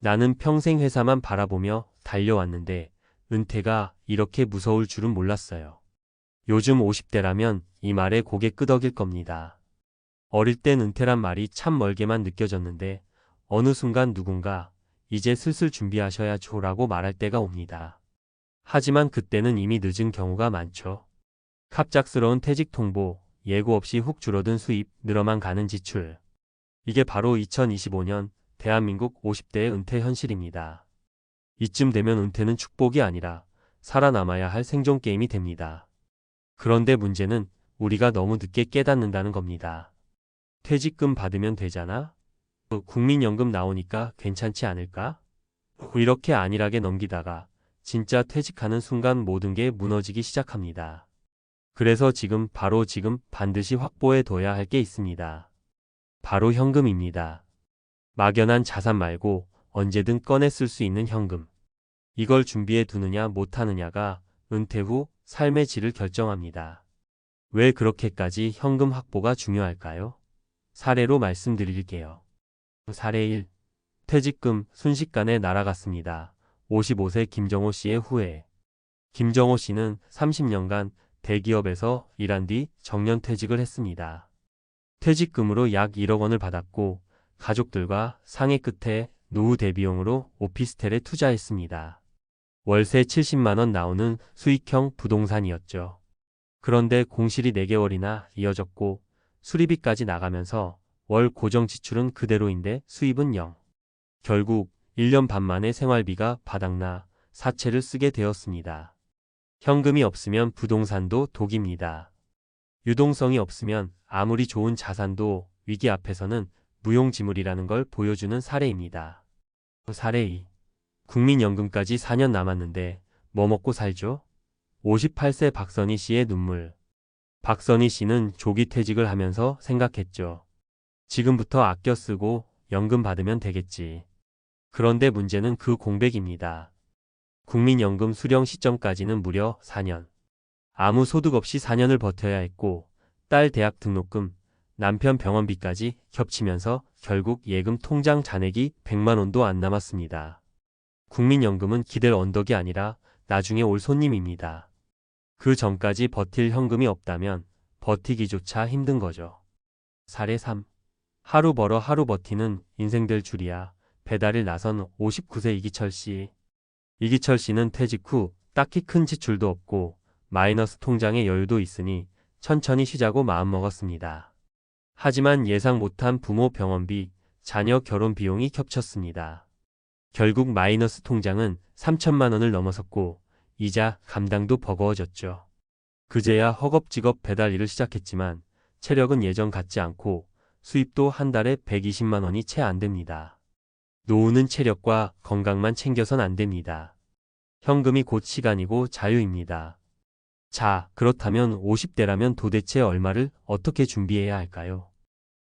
나는 평생 회사만 바라보며 달려왔는데 은퇴가 이렇게 무서울 줄은 몰랐어요. 요즘 50대라면 이 말에 고개 끄덕일 겁니다. 어릴 땐 은퇴란 말이 참 멀게만 느껴졌는데 어느 순간 누군가 이제 슬슬 준비하셔야죠 라고 말할 때가 옵니다. 하지만 그때는 이미 늦은 경우가 많죠. 갑작스러운 퇴직 통보, 예고 없이 훅 줄어든 수입, 늘어만 가는 지출. 이게 바로 2025년 대한민국 50대의 은퇴 현실입니다. 이쯤 되면 은퇴는 축복이 아니라 살아남아야 할 생존 게임이 됩니다. 그런데 문제는 우리가 너무 늦게 깨닫는다는 겁니다. 퇴직금 받으면 되잖아? 국민연금 나오니까 괜찮지 않을까? 이렇게 안일하게 넘기다가 진짜 퇴직하는 순간 모든 게 무너지기 시작합니다. 그래서 지금 바로 지금 반드시 확보해 둬야 할 게 있습니다. 바로 현금입니다. 막연한 자산 말고 언제든 꺼내 쓸 수 있는 현금. 이걸 준비해 두느냐 못하느냐가 은퇴 후 삶의 질을 결정합니다. 왜 그렇게까지 현금 확보가 중요할까요? 사례로 말씀드릴게요. 사례 1. 퇴직금 순식간에 날아갔습니다. 55세 김정호 씨의 후회. 김정호 씨는 30년간 대기업에서 일한 뒤 정년퇴직을 했습니다. 퇴직금으로 약 1억 원을 받았고 가족들과 상의 끝에 노후 대비용으로 오피스텔에 투자했습니다. 월세 70만 원 나오는 수익형 부동산이었죠. 그런데 공실이 4개월이나 이어졌고 수리비까지 나가면서 월 고정 지출은 그대로인데 수입은 0. 결국 1년 반 만에 생활비가 바닥나 사채를 쓰게 되었습니다. 현금이 없으면 부동산도 독입니다. 유동성이 없으면 아무리 좋은 자산도 위기 앞에서는 무용지물이라는 걸 보여주는 사례입니다. 사례 2. 국민연금까지 4년 남았는데 뭐 먹고 살죠? 58세 박선희 씨의 눈물. 박선희 씨는 조기 퇴직을 하면서 생각했죠. 지금부터 아껴 쓰고 연금 받으면 되겠지. 그런데 문제는 그 공백입니다. 국민연금 수령 시점까지는 무려 4년. 아무 소득 없이 4년을 버텨야 했고 딸 대학 등록금, 남편 병원비까지 겹치면서 결국 예금 통장 잔액이 100만 원도 안 남았습니다. 국민연금은 기댈 언덕이 아니라 나중에 올 손님입니다. 그 전까지 버틸 현금이 없다면 버티기조차 힘든 거죠. 사례 3. 하루 벌어 하루 버티는 인생 될 줄이야. 배달일 나선 59세 이기철 씨. 이기철 씨는 퇴직 후 딱히 큰 지출도 없고 마이너스 통장에 여유도 있으니 천천히 쉬자고 마음먹었습니다. 하지만 예상 못한 부모 병원비, 자녀 결혼 비용이 겹쳤습니다. 결국 마이너스 통장은 3천만 원을 넘어섰고 이자 감당도 버거워졌죠. 그제야 허겁지겁 배달 일을 시작했지만 체력은 예전 같지 않고 수입도 한 달에 120만 원이 채 안 됩니다. 노후는 체력과 건강만 챙겨선 안 됩니다. 현금이 곧 시간이고 자유입니다. 자, 그렇다면 50대라면 도대체 얼마를 어떻게 준비해야 할까요?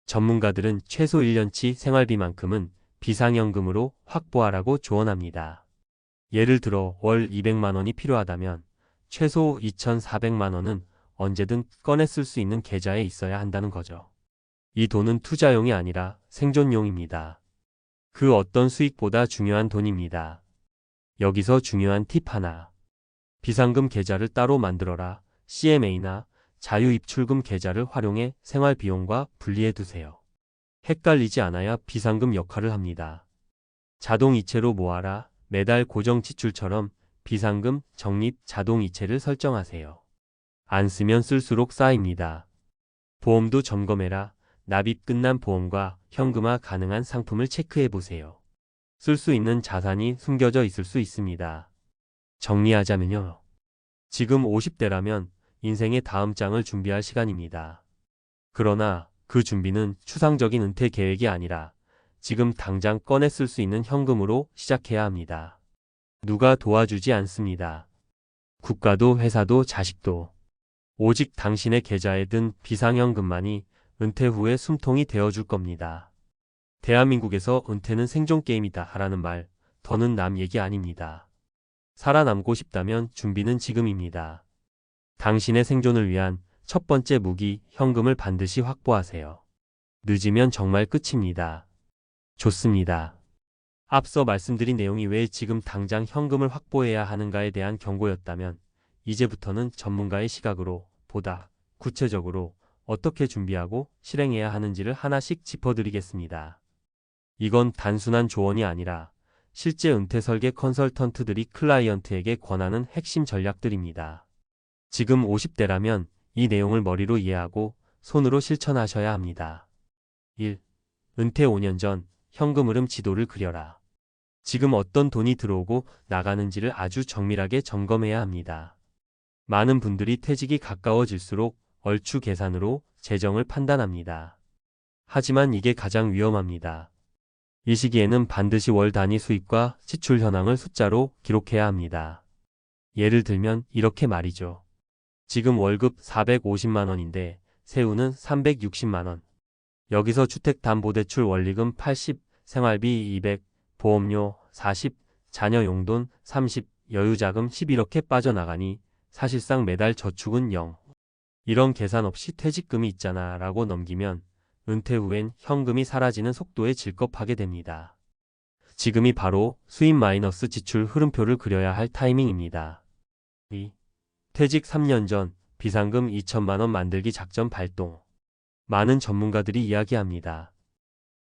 전문가들은 최소 1년치 생활비만큼은 비상연금으로 확보하라고 조언합니다. 예를 들어 월 200만 원이 필요하다면 최소 2,400만 원은 언제든 꺼내 쓸 수 있는 계좌에 있어야 한다는 거죠. 이 돈은 투자용이 아니라 생존용입니다. 그 어떤 수익보다 중요한 돈입니다. 여기서 중요한 팁 하나. 비상금 계좌를 따로 만들어라. CMA나 자유입출금 계좌를 활용해 생활비용과 분리해 두세요. 헷갈리지 않아야 비상금 역할을 합니다. 자동이체로 모아라. 매달 고정 지출처럼 비상금 적립 자동이체를 설정하세요. 안 쓰면 쓸수록 쌓입니다. 보험도 점검해라. 납입 끝난 보험과 현금화 가능한 상품을 체크해 보세요. 쓸 수 있는 자산이 숨겨져 있을 수 있습니다. 정리하자면요. 지금 50대라면 인생의 다음 장을 준비할 시간입니다. 그러나 그 준비는 추상적인 은퇴 계획이 아니라 지금 당장 꺼내 쓸 수 있는 현금으로 시작해야 합니다. 누가 도와주지 않습니다. 국가도 회사도 자식도. 오직 당신의 계좌에 든 비상현금만이 은퇴 후의 숨통이 되어줄 겁니다. 대한민국에서 은퇴는 생존 게임이다 라는 말, 더는 남 얘기 아닙니다. 살아남고 싶다면 준비는 지금입니다. 당신의 생존을 위한 첫 번째 무기, 현금을 반드시 확보하세요. 늦으면 정말 끝입니다. 좋습니다. 앞서 말씀드린 내용이 왜 지금 당장 현금을 확보해야 하는가에 대한 경고였다면 이제부터는 전문가의 시각으로 보다 구체적으로 어떻게 준비하고 실행해야 하는지를 하나씩 짚어드리겠습니다. 이건 단순한 조언이 아니라 실제 은퇴 설계 컨설턴트들이 클라이언트에게 권하는 핵심 전략들입니다. 지금 50대라면 이 내용을 머리로 이해하고 손으로 실천하셔야 합니다. 1. 은퇴 5년 전 현금 흐름 지도를 그려라. 지금 어떤 돈이 들어오고 나가는지를 아주 정밀하게 점검해야 합니다. 많은 분들이 퇴직이 가까워질수록 얼추 계산으로 재정을 판단합니다. 하지만 이게 가장 위험합니다. 이 시기에는 반드시 월 단위 수입과 지출 현황을 숫자로 기록해야 합니다. 예를 들면 이렇게 말이죠. 지금 월급 450만 원인데 세후는 360만 원. 여기서 주택담보대출 원리금 80, 생활비 200, 보험료 40, 자녀 용돈 30, 여유자금 10 이렇게 빠져나가니 사실상 매달 저축은 0. 이런 계산 없이 퇴직금이 있잖아 라고 넘기면 은퇴 후엔 현금이 사라지는 속도에 질겁하게 됩니다. 지금이 바로 수입 마이너스 지출 흐름표를 그려야 할 타이밍입니다. 2. 퇴직 3년 전 비상금 2천만 원 만들기 작전 발동. 많은 전문가들이 이야기합니다.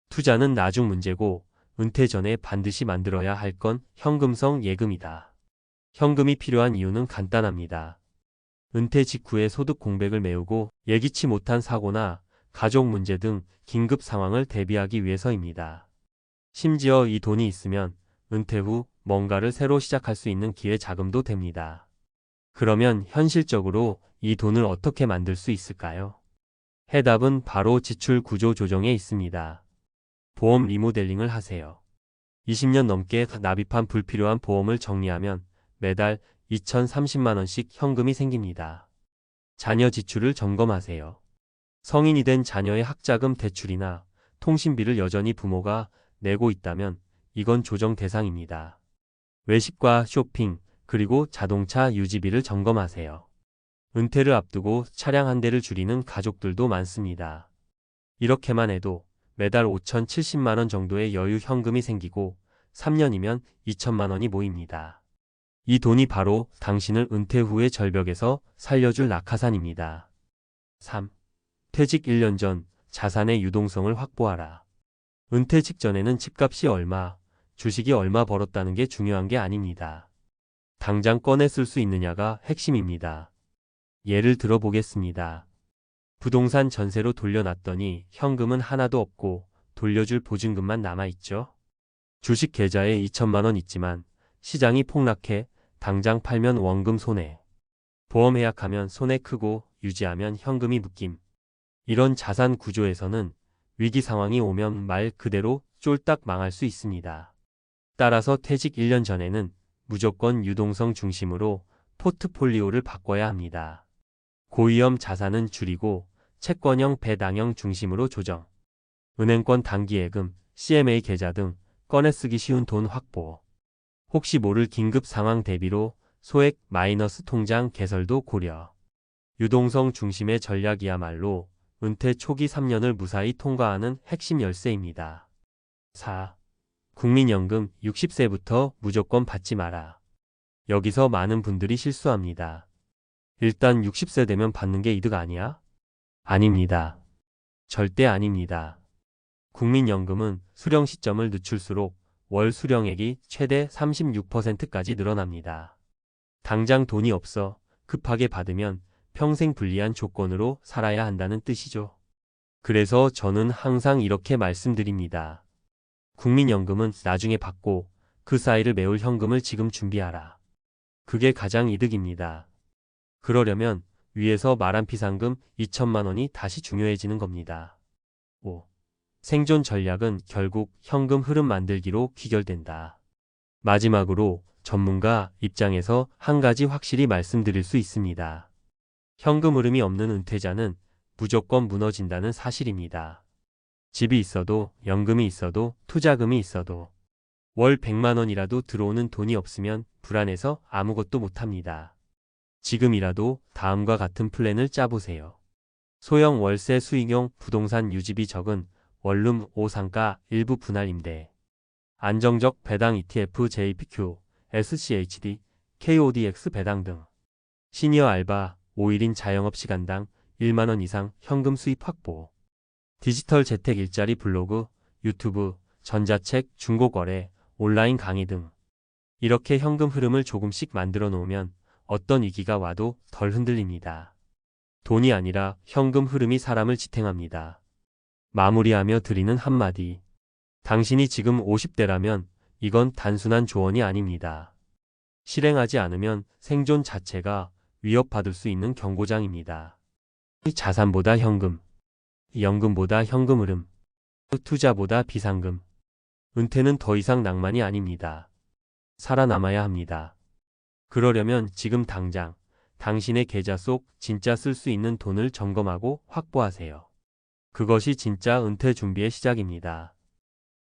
투자는 나중 문제고 은퇴 전에 반드시 만들어야 할 건 현금성 예금이다. 현금이 필요한 이유는 간단합니다. 은퇴 직후에 소득 공백을 메우고 예기치 못한 사고나 가족 문제 등 긴급 상황을 대비하기 위해서입니다. 심지어 이 돈이 있으면 은퇴 후 뭔가를 새로 시작할 수 있는 기회 자금도 됩니다. 그러면 현실적으로 이 돈을 어떻게 만들 수 있을까요? 해답은 바로 지출 구조 조정에 있습니다. 보험 리모델링을 하세요. 20년 넘게 납입한 불필요한 보험을 정리하면 매달 2,030만 원씩 현금이 생깁니다. 자녀 지출을 점검하세요. 성인이 된 자녀의 학자금 대출이나 통신비를 여전히 부모가 내고 있다면 이건 조정 대상입니다. 외식과 쇼핑, 그리고 자동차 유지비를 점검하세요. 은퇴를 앞두고 차량 한 대를 줄이는 가족들도 많습니다. 이렇게만 해도 매달 5,070만 원 정도의 여유 현금이 생기고 3년이면 2천만 원이 모입니다. 이 돈이 바로 당신을 은퇴 후의 절벽에서 살려줄 낙하산입니다. 3. 퇴직 1년 전 자산의 유동성을 확보하라. 은퇴 직전에는 집값이 얼마, 주식이 얼마 벌었다는 게 중요한 게 아닙니다. 당장 꺼내 쓸 수 있느냐가 핵심입니다. 예를 들어 보겠습니다. 부동산 전세로 돌려놨더니 현금은 하나도 없고 돌려줄 보증금만 남아있죠. 주식 계좌에 2천만 원 있지만 시장이 폭락해 당장 팔면 원금 손해. 보험 해약하면 손해 크고 유지하면 현금이 묶임. 이런 자산 구조에서는 위기 상황이 오면 말 그대로 쫄딱 망할 수 있습니다. 따라서 퇴직 1년 전에는 무조건 유동성 중심으로 포트폴리오를 바꿔야 합니다. 고위험 자산은 줄이고 채권형 배당형 중심으로 조정. 은행권 단기예금, CMA 계좌 등 꺼내 쓰기 쉬운 돈 확보. 혹시 모를 긴급 상황 대비로 소액 마이너스 통장 개설도 고려. 유동성 중심의 전략이야말로 은퇴 초기 3년을 무사히 통과하는 핵심 열쇠입니다. 4. 국민연금 60세부터 무조건 받지 마라. 여기서 많은 분들이 실수합니다. 일단 60세 되면 받는 게 이득 아니야? 아닙니다. 절대 아닙니다. 국민연금은 수령 시점을 늦출수록 월 수령액이 최대 36%까지 늘어납니다. 당장 돈이 없어 급하게 받으면 평생 불리한 조건으로 살아야 한다는 뜻이죠. 그래서 저는 항상 이렇게 말씀드립니다. 국민연금은 나중에 받고 그 사이를 메울 현금을 지금 준비하라. 그게 가장 이득입니다. 그러려면 위에서 말한 비상금 2천만 원이 다시 중요해지는 겁니다. 5. 생존 전략은 결국 현금 흐름 만들기로 귀결된다. 마지막으로 전문가 입장에서 한 가지 확실히 말씀드릴 수 있습니다. 현금 흐름이 없는 은퇴자는 무조건 무너진다는 사실입니다. 집이 있어도, 연금이 있어도, 투자금이 있어도 월 100만 원이라도 들어오는 돈이 없으면 불안해서 아무것도 못합니다. 지금이라도 다음과 같은 플랜을 짜보세요. 소형 월세 수익용 부동산 유지비 적은 원룸 5상가 일부 분할 임대. 안정적 배당 ETF JPQ, SCHD, KODX 배당 등. 시니어 알바, 5일인 자영업 시간당 1만원 이상 현금 수입 확보. 디지털 재택 일자리 블로그, 유튜브, 전자책, 중고거래, 온라인 강의 등. 이렇게 현금 흐름을 조금씩 만들어 놓으면 어떤 위기가 와도 덜 흔들립니다. 돈이 아니라 현금 흐름이 사람을 지탱합니다. 마무리하며 드리는 한마디. 당신이 지금 50대라면 이건 단순한 조언이 아닙니다. 실행하지 않으면 생존 자체가 위협받을 수 있는 경고장입니다. 자산보다 현금, 연금보다 현금 흐름, 투자보다 비상금. 은퇴는 더 이상 낭만이 아닙니다. 살아남아야 합니다. 그러려면 지금 당장 당신의 계좌 속 진짜 쓸 수 있는 돈을 점검하고 확보하세요. 그것이 진짜 은퇴 준비의 시작입니다.